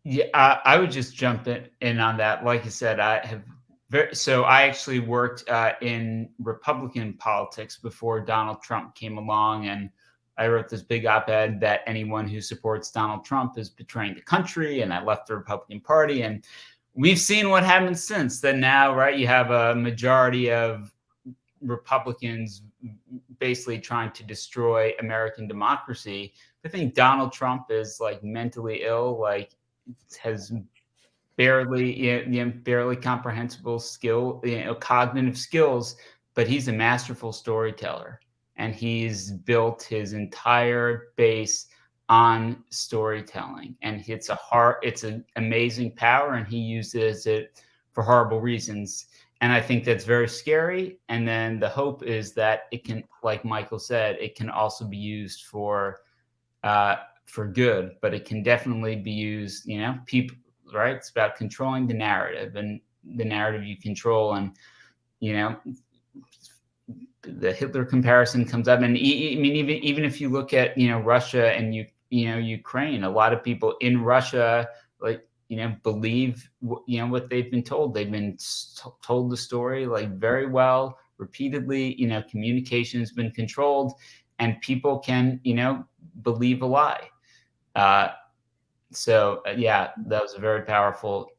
[SPEAKER 4] Yeah, I would just jump in on that. Like you said, I actually worked in Republican politics before Donald Trump came along, and I wrote this big op-ed that anyone who supports Donald Trump is betraying the country, and I left the Republican Party. And we've seen what happens since then. Now, right, you have a majority of Republicans basically trying to destroy American democracy. I think Donald Trump is like mentally ill, like has barely comprehensible cognitive skills, but he's a masterful storyteller, and he's built his entire base on storytelling, and it's an amazing power, and he uses it for horrible reasons. And I think that's very scary. And then the hope is that it can, like Michael said, it can also be used for good, but it can definitely be used, people, right? It's about controlling the narrative, and the narrative you control. And, the Hitler comparison comes up. And even if you look at, Russia and Ukraine, a lot of people in Russia, like, believe, what they've been told. They've been told the story like very well, repeatedly. Communication has been controlled, and people can, believe a lie. So yeah, that was a very powerful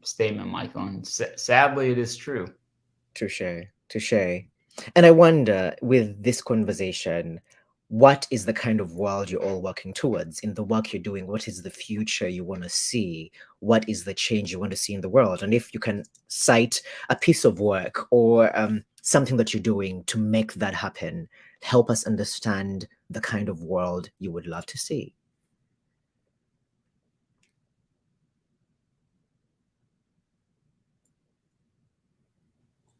[SPEAKER 4] statement, Michael. And sadly, it is true.
[SPEAKER 2] Touche. And I wonder, with this conversation, what is the kind of world you're all working towards in the work you're doing? What is the future you want to see? What is the change you want to see in the world? And if you can cite a piece of work or something that you're doing to make that happen, help us understand the kind of world you would love to see.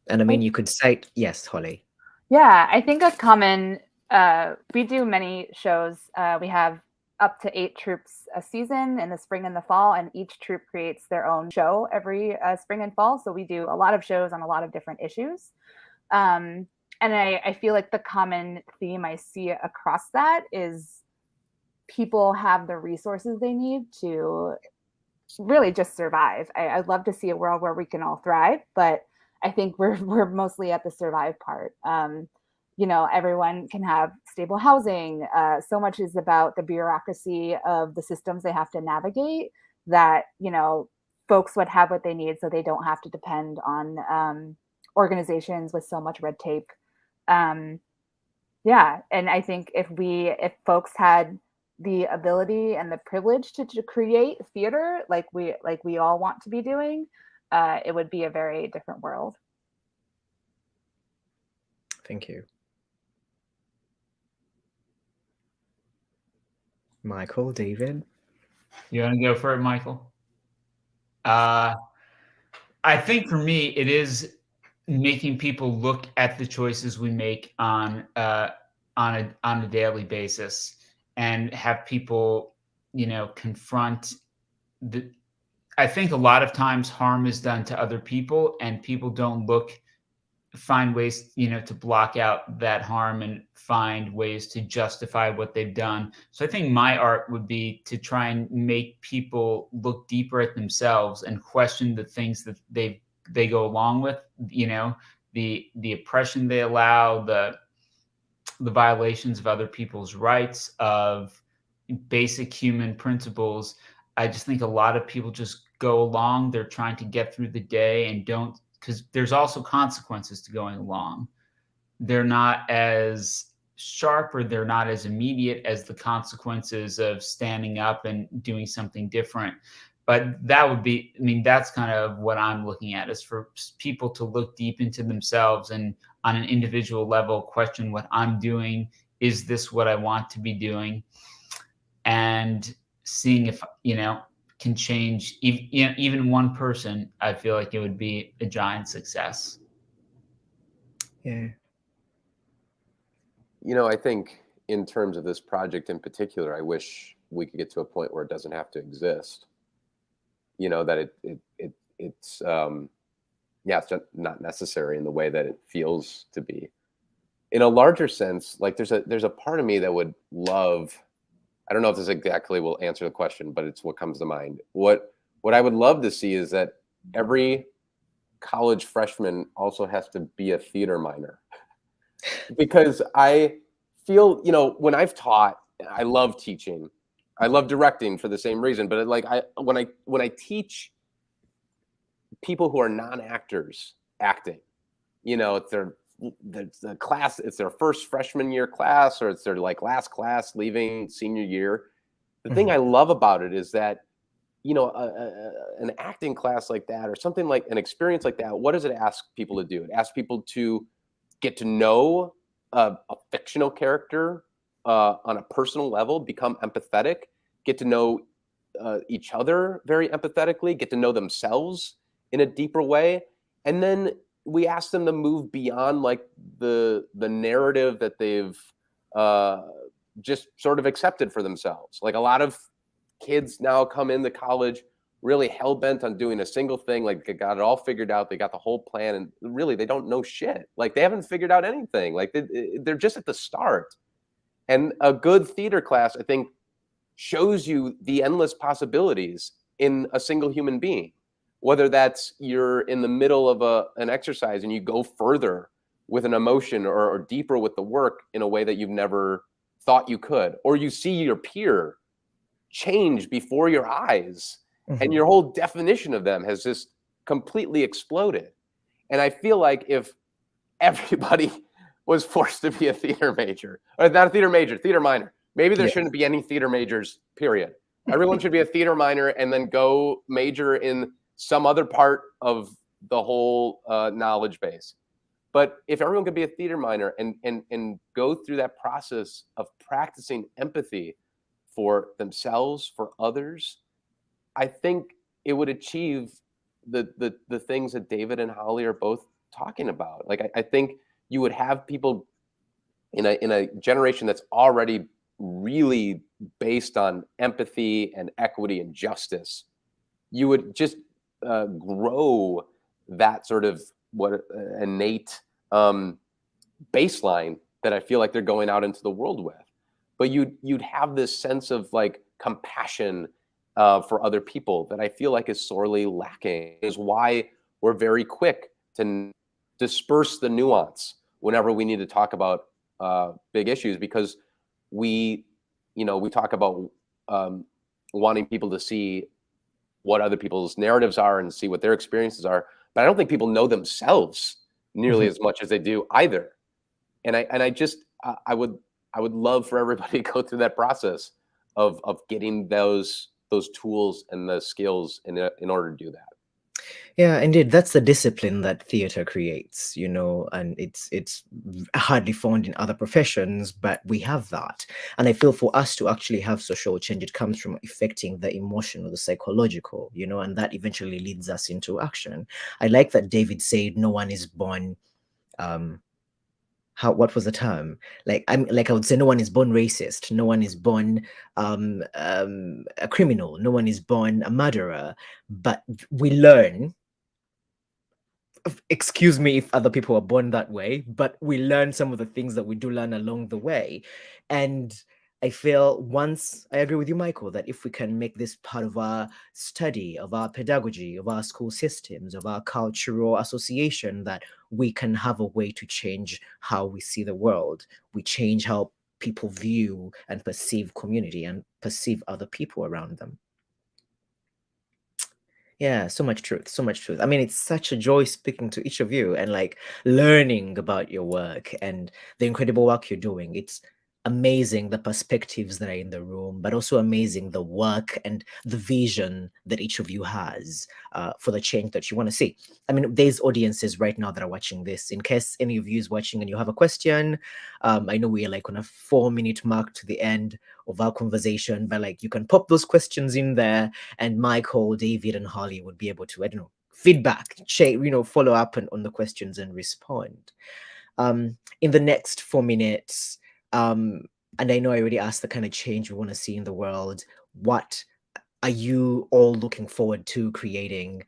[SPEAKER 2] And I mean, you could cite, yes, Holly.
[SPEAKER 3] Yeah, I think a common, we do many shows. We have up to 8 troupes a season in the spring and the fall, and each troupe creates their own show every spring and fall. So we do a lot of shows on a lot of different issues. And I feel like the common theme I see across that is people have the resources they need to really just survive. I'd love to see a world where we can all thrive, but I think we're mostly at the survive part. Everyone can have stable housing. So much is about the bureaucracy of the systems they have to navigate that, folks would have what they need so they don't have to depend on organizations with so much red tape. And I think if folks had the ability and the privilege to create theater like we all want to be doing, it would be a very different world.
[SPEAKER 2] Thank you. Michael, David?
[SPEAKER 4] You want to go for it, Michael? I think for me, it is making people look at the choices we make on a daily basis, and have people, confront I think a lot of times harm is done to other people, and people don't find ways, to block out that harm and find ways to justify what they've done. So I think my art would be to try and make people look deeper at themselves and question the things that they go along with, the oppression they allow, the violations of other people's rights, of basic human principles. I just think a lot of people just go along. They're trying to get through the day and don't, because there's also consequences to going along. They're not as sharp, or they're not as immediate as the consequences of standing up and doing something different. But that would be, that's kind of what I'm looking at, is for people to look deep into themselves and on an individual level, question what I'm doing. Is this what I want to be doing? And seeing if, can change even one person. I feel like it would be a giant success.
[SPEAKER 2] Yeah.
[SPEAKER 5] I think in terms of this project in particular, I wish we could get to a point where it doesn't have to exist. That it's just not necessary in the way that it feels to be. In a larger sense, like there's a part of me that would love, I don't know if this exactly will answer the question, but it's what comes to mind. What I would love to see is that every college freshman also has to be a theater minor. Because I feel, when I've taught, I love teaching. I love directing for the same reason. But when I teach, people who are non-actors acting. You know, it's the class, it's their first freshman year class, or it's their like last class leaving senior year. The thing I love about it is that, you know, an acting class like that, or something like an experience like that, what does it ask people to do? It asks people to get to know a fictional character on a personal level, become empathetic, get to know each other very empathetically, get to know themselves in a deeper way. And then we ask them to move beyond like the narrative that they've just sort of accepted for themselves. Like a lot of kids now come into college really hell-bent on doing a single thing, like they got it all figured out, they got the whole plan, and really they don't know shit. Like they haven't figured out anything. Like they're just at the start. And a good theater class, I think, shows you the endless possibilities in a single human being. Whether that's you're in the middle of an exercise and you go further with an emotion, or deeper with the work in a way that you've never thought you could, or you see your peer change before your eyes, and your whole definition of them has just completely exploded. And I feel like if everybody was forced to be a theater major, or not a theater major, theater minor, maybe there shouldn't be any theater majors, period. Everyone should be a theater minor and then go major in some other part of the whole knowledge base. But if everyone could be a theater minor and go through that process of practicing empathy for themselves, for others, I think it would achieve the things that David and Holly are both talking about. Like I think you would have people in a generation that's already really based on empathy and equity and justice. You would just grow that sort of innate baseline that I feel like they're going out into the world with. But you'd have this sense of like compassion for other people that I feel like is sorely lacking. Is why we're very quick to disperse the nuance whenever we need to talk about big issues, because we talk about wanting people to see what other people's narratives are and see what their experiences are, but I don't think people know themselves nearly as much as they do either. And I would love for everybody to go through that process of getting those tools and the skills in order to do that.
[SPEAKER 2] Yeah, indeed, that's the discipline that theater creates, you know, and it's hardly found in other professions, but we have that. And I feel for us to actually have social change, it comes from affecting the emotional, the psychological, you know, and that eventually leads us into action. I like that David said no one is born what was the term? I would say no one is born racist, no one is born a criminal, no one is born a murderer, but we learn. Excuse me if other people are born that way, but we learn some of the things that we do learn along the way. And I feel I agree with you, Michael, that if we can make this part of our study, of our pedagogy, of our school systems, of our cultural association, that we can have a way to change how we see the world. We change how people view and perceive community and perceive other people around them. Yeah, so much truth, so much truth. I mean, it's such a joy speaking to each of you and like learning about your work and the incredible work you're doing. It's amazing the perspectives that are in the room, but also amazing the work and the vision that each of you has for the change that you want to see. I mean, there's audiences right now that are watching this. In case any of you is watching and you have a question, I know we are like on a 4-minute mark to the end of our conversation, but like you can pop those questions in there and Michael, David, and Holly would be able to, I don't know, feedback, follow up on the questions and respond. In the next 4 minutes, and I know I already asked the kind of change we want to see in the world. What are you all looking forward to creating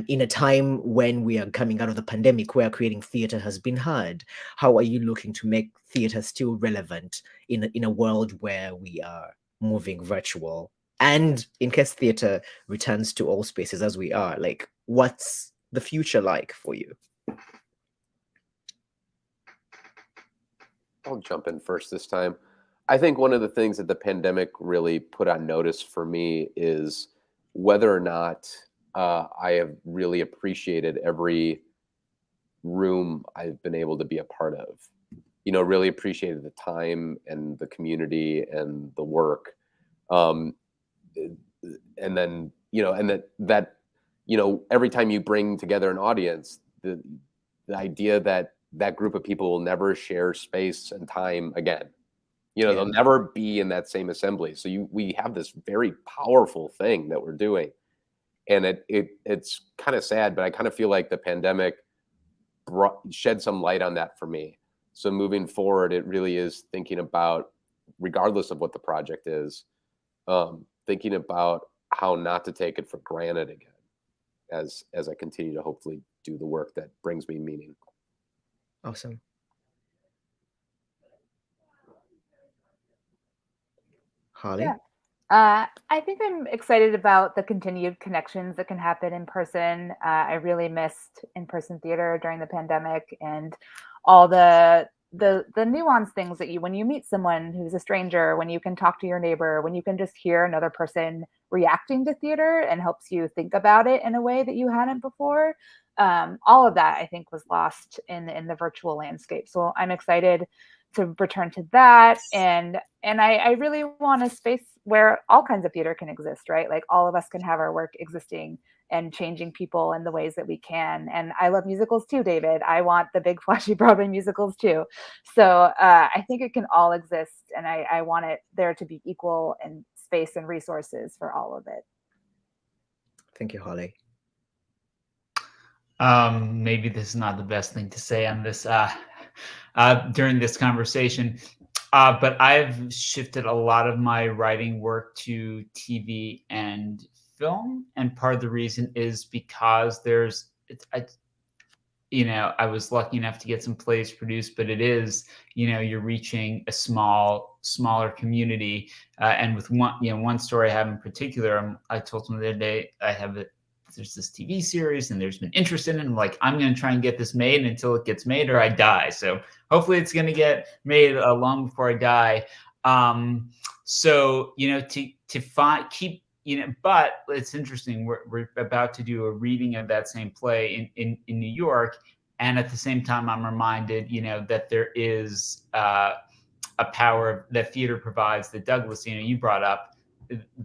[SPEAKER 2] in a time when we are coming out of the pandemic, where creating theater has been hard? How are you looking to make theater still relevant in a world where we are moving virtual? And in case theater returns to all spaces as we are, like, what's the future like for you?
[SPEAKER 5] I'll jump in first this time. I think one of the things that the pandemic really put on notice for me is whether or not I have really appreciated every room I've been able to be a part of. Really appreciated the time and the community and the work. And then, and that every time you bring together an audience, the idea that that group of people will never share space and time again. They'll never be in that same assembly. So we have this very powerful thing that we're doing. And it's kind of sad, but I kind of feel like the pandemic shed some light on that for me. So moving forward, it really is thinking about, regardless of what the project is, thinking about how not to take it for granted again, as I continue to hopefully do the work that brings me meaning.
[SPEAKER 2] Awesome. Holly?
[SPEAKER 3] Yeah. I think I'm excited about the continued connections that can happen in person. I really missed in-person theater during the pandemic, and all the nuanced things that when you meet someone who's a stranger, when you can talk to your neighbor, when you can just hear another person reacting to theater and helps you think about it in a way that you hadn't before. All of that, I think, was lost in the virtual landscape. So I'm excited to return to that. And I really want a space where all kinds of theater can exist, right? Like all of us can have our work existing and changing people in the ways that we can. And I love musicals too, David. I want the big flashy Broadway musicals too. So I think it can all exist. And I want it there to be equal in space and resources for all of it.
[SPEAKER 2] Thank you, Holly.
[SPEAKER 4] Maybe this is not the best thing to say on this during this conversation, but I've shifted a lot of my writing work to TV and film, and part of the reason is because I was lucky enough to get some plays produced, but it is, you're reaching a smaller community, and with one story I have in particular, I told someone the other day, there's this TV series and there's been interest in it. And I'm like, I'm going to try and get this made until it gets made or I die. So hopefully it's going to get made long before I die. So, but it's interesting. We're about to do a reading of that same play in New York. And at the same time, I'm reminded, that there is a power that theater provides that Douglas, you brought up,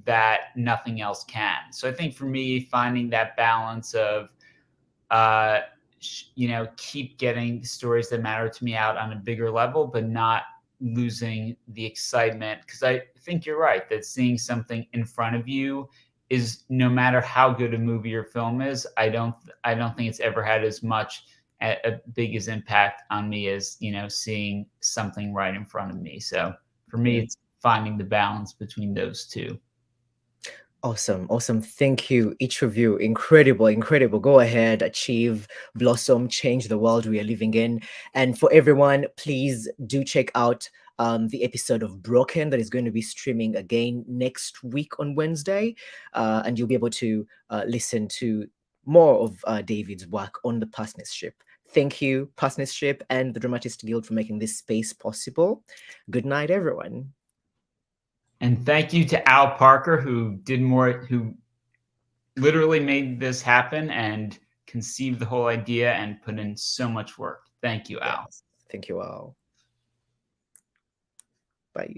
[SPEAKER 4] that nothing else can. So I think for me, finding that balance of, keep getting stories that matter to me out on a bigger level, but not losing the excitement. Because I think you're right that seeing something in front of you is, no matter how good a movie or film is, I don't think it's ever had as much a biggest impact on me as, seeing something right in front of me. So for me, it's finding the balance between those two.
[SPEAKER 2] Awesome. Thank you, each of you. Incredible. Go ahead, achieve, blossom, change the world we are living in. And for everyone, please do check out the episode of Broken that is going to be streaming again next week on Wednesday. And you'll be able to listen to more of David's work on the Parsnip Ship. Thank you, Parsnip Ship and the Dramatists Guild, for making this space possible. Good night, everyone.
[SPEAKER 4] And thank you to Al Parker, who literally made this happen and conceived the whole idea and put in so much work. Thank you, Al.
[SPEAKER 2] Yes. Thank you, Al. Bye.